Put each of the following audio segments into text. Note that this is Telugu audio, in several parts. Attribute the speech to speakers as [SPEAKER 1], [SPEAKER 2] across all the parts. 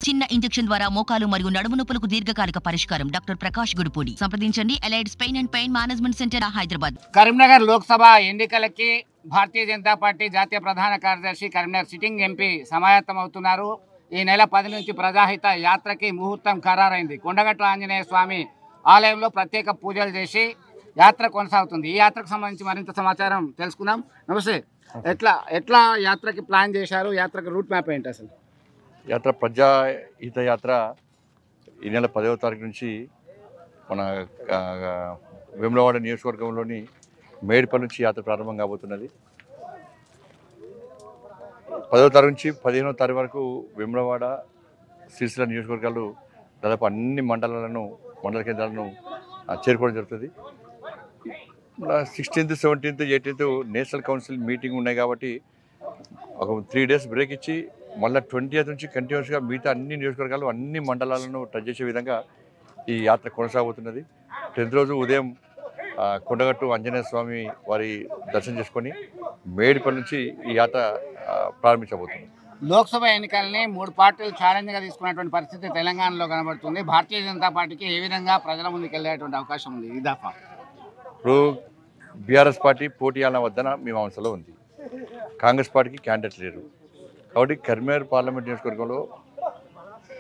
[SPEAKER 1] చిన్న ఇంజెక్షన్ ద్వారా మోకాలు మరియు నడుము నొప్పులకు దీర్ఘకాలిక పరిష్కారం. డాక్టర్ ప్రకాష్ గుడిపూడి. సంప్రదించండి. Allied's pain and pain management centre, Hyderabad.
[SPEAKER 2] Karimnagar Lok Sabha ఎన్నికలకి భారతీయ జనతా పార్టీ జాతీయ ప్రధాన కార్యదర్శి కరీంనగర్ సిట్టింగ్ ఎంపీ సమాయత్తమవుతున్నారు. ఈ నెల 10 నుంచి ప్రజాహిత యాత్రకి ముహూర్తం ఖరారైంది. కొండగట్ల ఆంజనేయ స్వామి ఆలయంలో ప్రత్యేక పూజలు చేసి యాత్ర కొనసాగుతుంది. ఈ యాత్రకు సంబంధించి మరింత సమాచారం తెలుసుకుందాం. నమస్తే. ఎట్లా యాత్రకి ప్లాన్ చేశారు? యాత్రకు రూట్ మ్యాప్ ఏంటి అసలు?
[SPEAKER 3] యాత్ర ప్రజాహిత యాత్ర ఈ నెల 10వ తారీఖు నుంచి మన వేములవాడ నియోజకవర్గంలోని మేడిపల్లి నుంచి యాత్ర ప్రారంభం కాబోతున్నది. 10వ తారీఖు నుంచి 15వ తారీఖు వరకు వేములవాడ సిరిసిల్ల నియోజకవర్గాలు దాదాపు అన్ని మండల కేంద్రాలను చేరుకోవడం జరుగుతుంది. 16th, 17th, 18th national council meeting ఉన్నాయి కాబట్టి ఒక 3 days బ్రేక్ ఇచ్చి మళ్ళీ 20th నుంచి కంటిన్యూస్గా మిగతా అన్ని నియోజకవర్గాలు అన్ని మండలాలను టచ్ చేసే విధంగా ఈ యాత్ర కొనసాగుతున్నది. 10th రోజు ఉదయం కొండగట్టు ఆంజనేయ స్వామి వారి దర్శనం చేసుకొని మేడిపల్లి నుంచి ఈ యాత్ర ప్రారంభించబోతుంది.
[SPEAKER 2] లోక్సభ ఎన్నికల్ని 3 పార్టీలు ఛాలెంజ్గా తీసుకున్నటువంటి పరిస్థితి తెలంగాణలో కనబడుతుంది. భారతీయ జనతా పార్టీకి ఏ విధంగా ప్రజల ముందుకు వెళ్ళేటువంటి అవకాశం ఉంది ఈ దఫా?
[SPEAKER 3] ఇప్పుడు బీఆర్ఎస్ పార్టీ పోటీ అన్న వద్దన మీమాంసలో ఉంది. కాంగ్రెస్ పార్టీకి క్యాండిడేట్ లేరు కాబట్టి కరీంనగర్ పార్లమెంట్ నియోజకవర్గంలో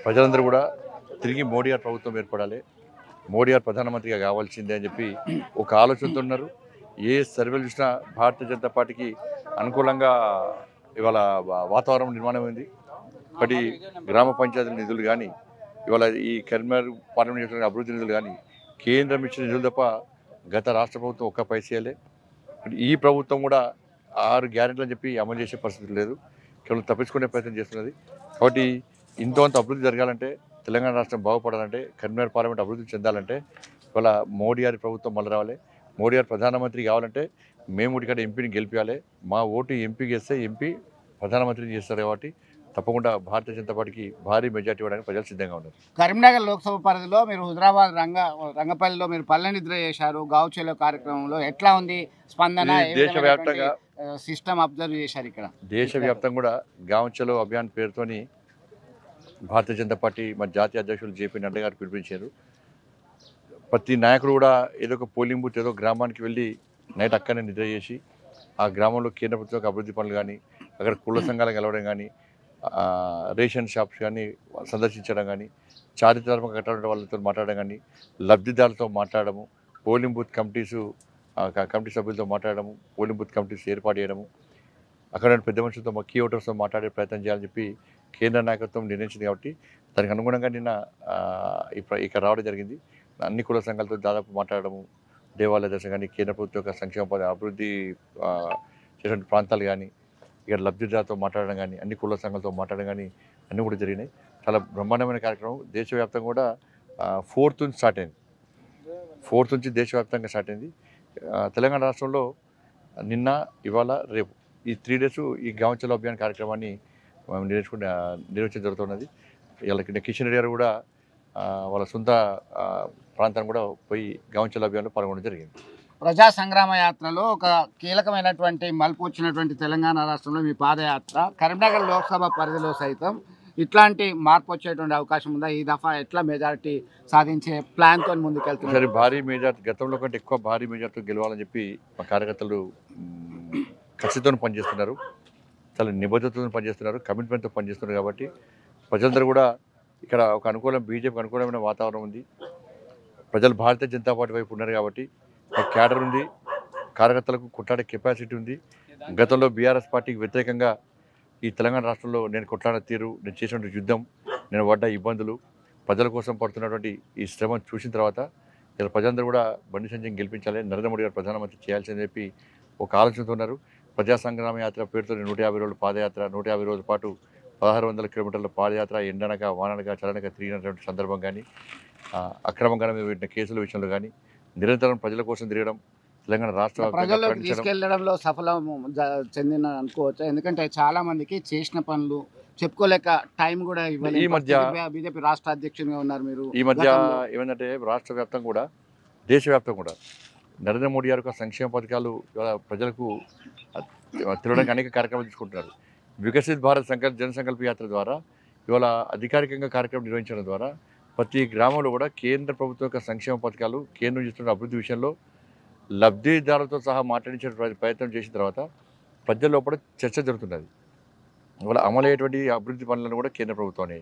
[SPEAKER 3] ప్రజలందరూ కూడా తిరిగి మోడీ గారు ప్రభుత్వం ఏర్పడాలి, మోడీ గారు ప్రధానమంత్రిగా కావాల్సిందే అని చెప్పి ఒక ఆలోచనతో ఉన్నారు. ఏ సర్వేలు చూసినా భారతీయ జనతా పార్టీకి అనుకూలంగా ఇవాళ వాతావరణం నిర్మాణమైంది. ఒకటి గ్రామ పంచాయతీల నిధులు కానీ, ఇవాళ ఈ కరీంనగర్ పార్లమెంట్ నియోజకవర్గ అభివృద్ధి నిధులు కానీ కేంద్రం ఇచ్చిన నిధులు తప్ప గత రాష్ట్ర ప్రభుత్వం ఒక్క పైసేయలే. ఈ ప్రభుత్వం కూడా 6 గ్యారెంటీలు అని చెప్పి అమలు చేసే పరిస్థితి లేదు, కేవలం తప్పించుకునే ప్రయత్నం చేస్తున్నది. కాబట్టి ఇంతవంత అభివృద్ధి జరగాలంటే, తెలంగాణ రాష్ట్రం బాగుపడాలంటే, కరీంనగర్ పార్లమెంట్ అభివృద్ధి చెందాలంటే ఇవాళ మోడీ గారి ప్రభుత్వం మళ్ళీ రావాలి. మోడీ గారు ప్రధానమంత్రి కావాలంటే మేము ఇక్కడ ఎంపీని గెలిపించాలి. మా ఓటు ఎంపీకి వేస్తే ఎంపీ ప్రధానమంత్రిని చేస్తారు కాబట్టి తప్పకుండా భారతీయ జనతా పార్టీకి భారీ మెజార్టీ ఇవ్వడానికి ప్రజలు సిద్ధంగా ఉన్నారు.
[SPEAKER 2] కరీంనగర్ లోక్సభ పరిధిలో మీరు హుజరాబాద్ రంగపల్లిలో మీరు పల్లె నిద్ర చేశారు. గావుచేలో కార్యక్రమంలో ఎట్లా ఉంది స్పందన?
[SPEAKER 3] దేశవ్యాప్తంగా
[SPEAKER 2] సిస్టమ్ అబ్జర్వ్ చేశారు. ఇక్కడ
[SPEAKER 3] దేశవ్యాప్తంగా కూడా గావుచేలో అభియాన్ పేరుతోని భారతీయ జనతా పార్టీ మన జాతీయ అధ్యక్షులు జేపీ నడ్డా గారు పిలిపించారు. ప్రతి నాయకుడు కూడా ఏదో ఒక పోలింగ్ బూత్ ఏదో గ్రామానికి వెళ్ళి నైట్ అక్కడనే నిద్ర చేసి ఆ గ్రామంలో కేంద్ర ప్రభుత్వ అభివృద్ధి పనులు కానీ, అక్కడ కుల సంఘాలు కలవడం కానీ, రేషన్ షాప్స్ కానీ సందర్శించడం కానీ, చారిత్రాత్మక కట్టడం వాళ్ళతో మాట్లాడడం కానీ, లబ్ధిదారులతో మాట్లాడము, పోలింగ్ బూత్ కమిటీ సభ్యులతో మాట్లాడము, పోలింగ్ బూత్ కమిటీస్ ఏర్పాటు చేయడము, అక్కడ పెద్ద మనుషులతో కీ ఓటర్స్తో మాట్లాడే ప్రయత్నం చేయాలని చెప్పి కేంద్ర నాయకత్వం నిర్ణయించింది. కాబట్టి దానికి అనుగుణంగా నిన్న ఇక్కడ రావడం జరిగింది. అన్ని కుల సంఘాలతో దాదాపు మాట్లాడము, దేవాలయ దర్శనం కానీ, కేంద్ర ప్రభుత్వ యొక్క సంక్షేమ అభివృద్ధి చేసినటువంటి ప్రాంతాలు కానీ, ఇక్కడ లబ్ధిదారులతో మాట్లాడడం కానీ, అన్ని కుల సంఘాలతో మాట్లాడడం కానీ అన్నీ కూడా జరిగినాయి. చాలా బ్రహ్మాండమైన కార్యక్రమం. దేశవ్యాప్తంగా కూడా 4th నుంచి స్టార్ట్ అయింది. 4th నుంచి దేశవ్యాప్తంగా స్టార్ట్ అయింది. తెలంగాణ రాష్ట్రంలో నిన్న, ఇవాళ, రేపు ఈ 3 days ఈ గావుచేలో అభియాన్ కార్యక్రమాన్ని నిర్వహించడం జరుగుతున్నది. ఇలా కిషన్ రెడ్డి గారు కూడా వాళ్ళ సొంత ప్రాంతాన్ని కూడా పోయి గావుచేలో అభియాన్లో పాల్గొనడం జరిగింది.
[SPEAKER 2] ప్రజా సంగ్రామ యాత్రలో ఒక కీలకమైనటువంటి మలుపు వచ్చినటువంటి తెలంగాణ రాష్ట్రంలో మీ పాదయాత్ర కరీంనగర్ లోక్సభ పరిధిలో సైతం ఇట్లాంటి మార్పు వచ్చేటువంటి అవకాశం ఉందా? ఈ దఫా ఎట్లా మెజారిటీ సాధించే ప్లాన్తో ముందుకెళ్తున్నారు?
[SPEAKER 3] సరే, భారీ మెజార్టీ, గతంలో కంటే ఎక్కువ భారీ మెజార్టీతో గెలవాలని చెప్పి మా కార్యకర్తలు ఖచ్చితంగా పనిచేస్తున్నారు. చాలా నిబద్ధతతో పనిచేస్తున్నారు, కమిట్మెంట్తో పనిచేస్తున్నారు. కాబట్టి ప్రజలందరూ కూడా ఇక్కడ ఒక బీజేపీకి అనుకూలమైన వాతావరణం ఉంది. ప్రజలు భారతీయ జనతా పార్టీ వైపు ఉన్నారు కాబట్టి క్యాడర్ ఉంది, కార్యకర్తలకు కొట్లాడే కెపాసిటీ ఉంది. గతంలో బీఆర్ఎస్ పార్టీకి వ్యతిరేకంగా ఈ తెలంగాణ రాష్ట్రంలో నేను కొట్లాడిన తీరు, నేను చేసినటువంటి యుద్ధం, నేను పడ్డ ఇబ్బందులు, ప్రజల కోసం పడుతున్నటువంటి ఈ శ్రమ చూసిన తర్వాత ఇలా ప్రజలందరూ కూడా బండి సంజయ్ గెలిపించాలి, నరేంద్ర మోడీ గారు ప్రధానమంత్రి చేయాల్సిందని చెప్పి ఒక ఆలోచనతో ఉన్నారు. ప్రజా సంగ్రామ యాత్ర పేరుతో 150 రోజుల పాదయాత్ర, 150 రోజుల పాటు 1600 కిలోమీటర్ల పాదయాత్ర ఎండనక వాననక చలనక తిరిగినటువంటి సందర్భం కానీ, అక్రమంగా పెట్టిన కేసుల విషయంలో కానీ నిరంతరం ప్రజల కోసం తిరగడం, తెలంగాణ రాష్ట్ర
[SPEAKER 2] ప్రజల్లోకి తీసుకెళ్లడంలో సఫలం చెందిన అనుకోవచ్చు. ఎందుకంటే చాలా మందికి చేసిన పనులు చెప్పుకోలేక టైం కూడా ఇవ్వలేదు.
[SPEAKER 3] ఈ మధ్య
[SPEAKER 2] బీజేపీ రాష్ట్ర అధ్యక్షునిగా ఉన్నారు మీరు.
[SPEAKER 3] ఈ మధ్య ఏమంటే రాష్ట్ర వ్యాప్తంగా కూడా దేశవ్యాప్తంగా కూడా నరేంద్ర మోడీ గారి సంక్షేమ పథకాలు ప్రజలకు తెలియడానికి అనేక కార్యక్రమాలు తీసుకుంటున్నారు. వికసిత్ భారత్ జనసంకల్ప యాత్ర ద్వారా ఇవాళ అధికారికంగా కార్యక్రమం నిర్వహించడం ద్వారా ప్రతి గ్రామంలో కూడా కేంద్ర ప్రభుత్వం యొక్క సంక్షేమ పథకాలు కేంద్రం చేస్తున్న అభివృద్ధి విషయంలో లబ్ధిదారులతో సహా మాట్లాడించే ప్రయత్నం చేసిన తర్వాత ప్రజల లోపల చర్చ జరుగుతున్నది. ఇవాళ అమలయ్యేటువంటి అభివృద్ధి పనులను కూడా కేంద్ర ప్రభుత్వాన్ని,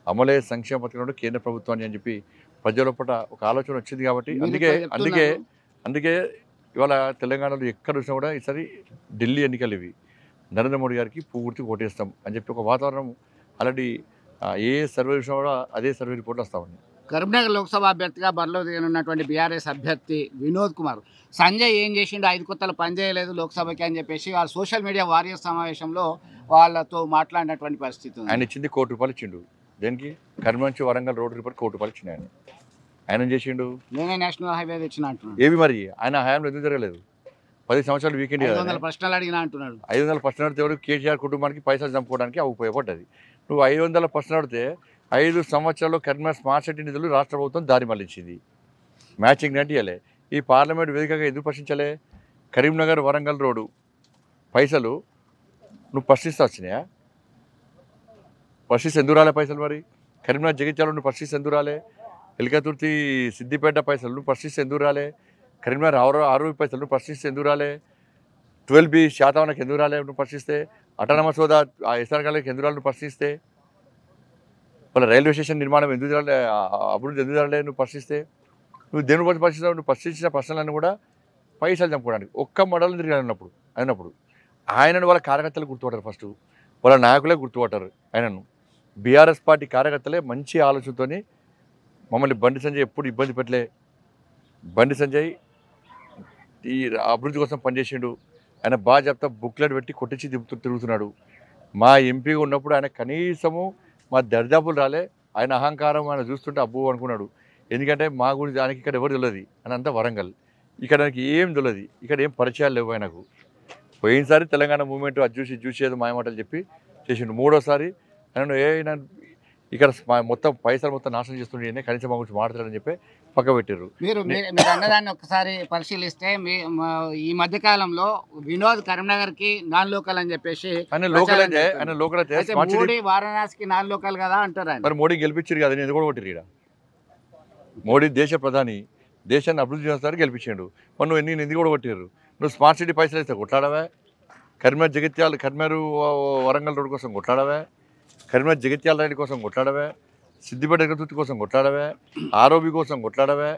[SPEAKER 3] అమలయ్యే సంక్షేమ పథకాలను కూడా కేంద్ర ప్రభుత్వాన్ని అని చెప్పి ప్రజల లోపల ఒక ఆలోచన వచ్చింది. కాబట్టి అందుకే ఇవాళ తెలంగాణలో ఎక్కడ చూసినా కూడా ఈసారి ఢిల్లీ ఎన్నికలు ఇవి, నరేంద్ర మోడీ గారికి పూర్తి ఓటేస్తాం అని చెప్పి ఒక వాతావరణం ఆల్రెడీ ఏ సర్వే చూసినా కూడా అదే సర్వే రిపోర్ట్లు వస్తూ ఉన్నాయి.
[SPEAKER 2] కరీంనగర్ లోక్సభ అభ్యర్థిగా బరిలో దిగనున్నటువంటి బీఆర్ఎస్ అభ్యర్థి వినోద్ కుమార్ సంజయ్ ఏం చేసిండు, 5 కొత్తలు పనిచేయలేదు లోక్సభకి అని చెప్పేసి వాళ్ళ సోషల్ మీడియా వారియర్స్ సమావేశంలో వాళ్ళతో మాట్లాడినటువంటి పరిస్థితి ఉంది.
[SPEAKER 3] ఆయన ఇచ్చింది ₹1 కోటి ఇచ్చిండు. దేనికి? కరీంనగర్ నుంచి వరంగల్ రోడ్ రిపోర్ట్ ₹1 కోటి ఇచ్చిండు. ఆయన ఏం చేసిండు?
[SPEAKER 2] నేనే నేషనల్ హైవే తెచ్చిన అంటున్నాడు.
[SPEAKER 3] ఏవి మరి ఆయన హయాంలో ఎందుకు జరగలేదు? 10 సంవత్సరాలు వీకెండ్
[SPEAKER 2] 500 ప్రశ్నలు అడిగినా అంటున్నాడు.
[SPEAKER 3] 500 ప్రశ్నలు అడితే ఎవరు? కేసీఆర్ కుటుంబానికి పైసలు చంపుకోవడానికి ఉపయోగపడ్డది. నువ్వు 500 ప్రశ్నలు అడితే 5 సంవత్సరాల్లో కరీంనగర్ స్మార్ట్ సిటీ నిధులు రాష్ట్ర ప్రభుత్వం దారి మళ్లించింది. మ్యాచింగ్ అంటే ఇవ్వలే. ఈ పార్లమెంట్ వేదికగా ఎందుకు ప్రశ్నించలే? కరీంనగర్ వరంగల్ రోడ్డు పైసలు నువ్వు ప్రశ్నిస్తా వచ్చినాయా? ప్రశ్నిస్తే ఎందుకు రాలే పైసలు? మరి కరీంనగర్ జగిత్యాల నువ్వు ప్రశ్నిస్తే ఎందుకు రాలే? ఎలికతుర్తి సిద్దిపేట పైసలు నువ్వు ప్రశ్నిస్తే ఎందుకు రాలే? కరీంనగర్ ఆరు పైసలు నువ్వు ప్రశ్నిస్తే ఎందుకు రాలే? 12B శాతవనకు ఎందుకు రాలే నువ్వు ప్రశ్నిస్తే? అటానమస్ హోదా ఎస్ఆర్ కాలేజీకి ఎందుకు రాలే నువ్వు ప్రశ్నిస్తే? వాళ్ళ రైల్వే స్టేషన్ నిర్మాణం ఎందుకు రాలే, అభివృద్ధి ఎందుకు రాలే నువ్వు ప్రశ్నిస్తే? నువ్వు దేని గురించి ప్రశ్నిస్తావు? నువ్వు ప్రశ్నించిన ప్రశ్నలన్నీ కూడా పైసలు చంపుకోవడానికి. ఒక్క మండలం తిరిగి అయినప్పుడు ఆయనను వాళ్ళ కార్యకర్తలు గుర్తుపట్టారు. ఫస్ట్ వాళ్ళ నాయకులే గుర్తుపట్టారు ఆయనను. బీఆర్ఎస్ పార్టీ కార్యకర్తలే మంచి ఆలోచనతో మమ్మల్ని బండి సంజయ్ ఎప్పుడు ఇబ్బంది పెట్టలే, బండి సంజయ్ ఈ అభివృద్ధి కోసం పనిచేసిండు, ఆయన బాగా చెప్తా బుక్లెట్ పెట్టి కొట్టించి తిరుగుతున్నాడు. మా ఎంపీగా ఉన్నప్పుడు ఆయన కనీసము మా దరిదాపులు రాలే. ఆయన అహంకారం ఆయన చూస్తుంటే అబ్బు అనుకున్నాడు. ఎందుకంటే మా గురించి ఆయనకి ఇక్కడ ఎవరు తెలియదు, అని అంతా వరంగల్, ఇక్కడ ఆయనకి ఏం తెలియదు, ఇక్కడ ఏం పరిచయాలు లేవు ఆయనకు. పోయినసారి తెలంగాణ మూవ్మెంట్ అది చూసి ఏదో మాయమాటలు చెప్పి చేసిండు. మూడోసారి ఆయన ఇక్కడ మొత్తం పైసలు మొత్తం నాశనం చేస్తుండే, కనీసం మా గురించి మాట్లాడాలని చెప్పి పక్క పెట్టారు.
[SPEAKER 2] మీరు అన్నదాన్ని ఒకసారి పరిశీలిస్తే ఈ మధ్య కాలంలో వినోద్ కరీంనగర్కి నాన్ లోకల్ అని చెప్పేసి మోడీ వారణాసికి నాన్ లోకల్ కదా అంటారు.
[SPEAKER 3] మరి మోడీ గెలిపించారు కదా, ఎందుకు కూడా కొట్టిరు? ఇక్కడ మోడీ దేశ ప్రధాని, దేశాన్ని అభివృద్ధి చేస్తారు గెలిపించాడు. మరి నువ్వు ఎందుకు కూడా కొట్టారు? నువ్వు స్మార్ట్ సిటీ పైసలు వేస్తే కొట్లాడవే? కరీంనగర్ వరంగల్ రోడ్ కోసం కొట్లాడవే? కరీంనగర్ జగిత్యాల రైలు కోసం కొట్లాడవే? సిద్దిపేట ఎగతుర్తి కోసం కొట్లాడవే? ఆర్ఓబి కోసం కొట్లాడవే?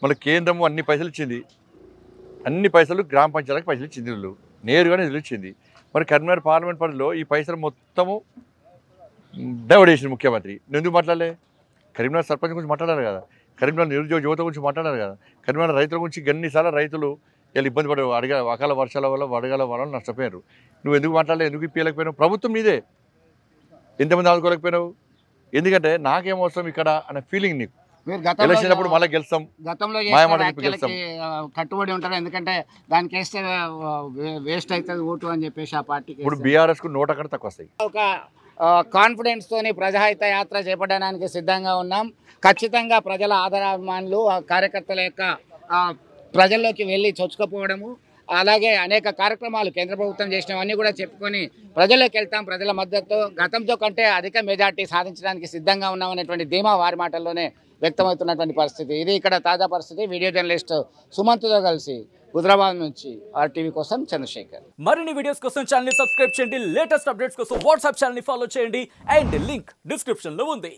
[SPEAKER 3] మళ్ళీ కేంద్రము అన్ని పైసలు ఇచ్చింది, అన్ని పైసలు గ్రామ పంచాయతీలకు పైసలు ఇచ్చింది, వీళ్ళు నేరుగానే ఇచ్చింది. మరి కరీంనగర్ పార్లమెంట్ పరిధిలో ఈ పైసలు మొత్తము డైవర్ట్ చేసింది ముఖ్యమంత్రి. నువ్వు ఎందుకు మాట్లాడలే? కరీంనగర్ సర్పంచ్ గురించి మాట్లాడారు కదా, కరీంనగర్ నిరుద్యోగ యువత గురించి మాట్లాడారు కదా, కరీంనగర్ రైతుల గురించి ఎన్నిసార్లు రైతులు వీళ్ళు ఇబ్బంది పడే అకాల వర్షాల వల్ల వడగాల వల్ల నష్టపోయారు. నువ్వు ఎందుకు మాట్లాడలే? ఎందుకు ఇప్పలేకపోయినావు? ప్రభుత్వం నీదే, ఎంతమంది ఆదుకోలేకపోయినావు? ఎందుకంటే నాకేం అవసరం ఇక్కడ అనే ఫీలింగ్ నీకు. ఎలక్షన్ అప్పుడు మళ్ళీ గెలుస్తాం,
[SPEAKER 2] కట్టుబడి ఉంటారు, ఎందుకంటే దానికి వేస్తే వేస్ట్ అవుతుంది ఓటు అని చెప్పేసి ఆ పార్టీకి.
[SPEAKER 3] ఇప్పుడు బీఆర్ఎస్కు 100 అక్కడ తక్కువ వస్తాయి.
[SPEAKER 2] ఒక కాన్ఫిడెన్స్ తోని ప్రజాహిత యాత్ర చేపట్టడానికి సిద్ధంగా ఉన్నాం. ఖచ్చితంగా ప్రజల ఆదరాభిమానులు కార్యకర్తల యొక్క ప్రజల్లోకి వెళ్ళి చొచ్చుకపోవడము, అలాగే అనేక కార్యక్రమాలు కేంద్ర ప్రభుత్వం చేసినవన్నీ కూడా చెప్పుకొని ప్రజల్లోకి వెళ్తాం. ప్రజల మద్దతు గతంతో కంటే అధిక మెజార్టీ సాధించడానికి సిద్ధంగా ఉన్నామనేటువంటి ధీమా వారి మాటల్లోనే వ్యక్తమవుతున్నటువంటి పరిస్థితి. ఇది ఇక్కడ తాజా పరిస్థితి. వీడియో జర్నలిస్ట్ సుమంత్తో కలిసి హైదరాబాద్ నుంచి RTV కోసం చంద్రశేఖర్.
[SPEAKER 4] మరిన్ని వీడియోస్ కోసం ఛానల్ ని సబ్స్క్రైబ్ చేయండి, లేటెస్ట్ అప్డేట్స్ కోసం వాట్సాప్ ఛానల్ ని ఫాలో చేయండి, అండ్ లింక్ డిస్క్రిప్షన్ లో ఉంది.